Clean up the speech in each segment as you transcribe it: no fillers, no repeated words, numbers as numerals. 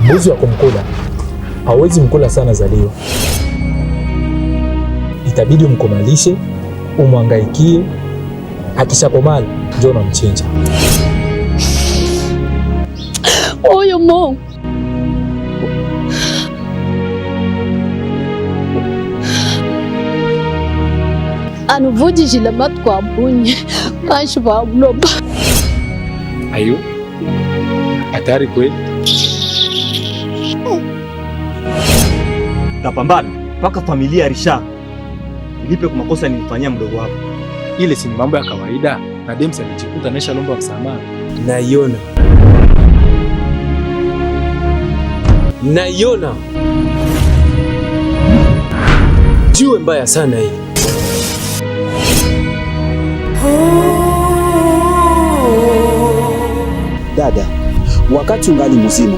Mbuzi wa kumkula hawezi mkula sana Zaliwa, itabidi umkomalishe, umwangaikie, akishakomala ndio unamchinja. Oyo Mungu anuvujishile matwabunye banshi bamuloba. Ayo hatari kweli. Tapambana mpaka familia ya Risha ilipe kwa makosa nilifanyia mdogo wako. Ile si mambo ya kawaida, na Dems alijikuta naisha lomba msamaha. Naiona jiwe mbaya sana hii. Dada, wakati ungali mzima,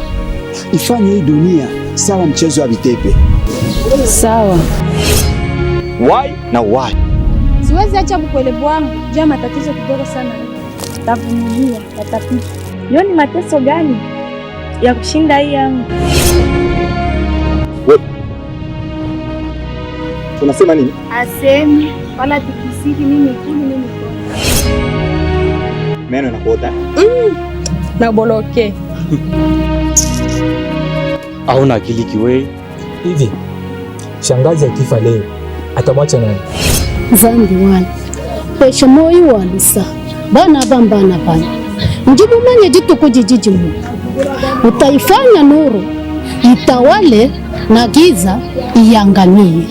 ifanye hii dunia sawa mchezo wa vitepe. Sawa. Why na why? Siwezi acha mkwelevu wangu jua matatizo kidogo sana. Tavumilia, tatapita. Yo ni mateso gani ya kushinda hii yangu? Unasema nini? Asemi wala tikisiki mimi kuli mimi kwa. Meno nakuota. Na boloke. Hauna akili kiwe. Hivi shangazi akifa leo atamwacha nani? Zambi wana pesha moyo walisa bana bambana bana njibu manye jitu kujijiji mu utaifanya nuru itawale na giza iangamie.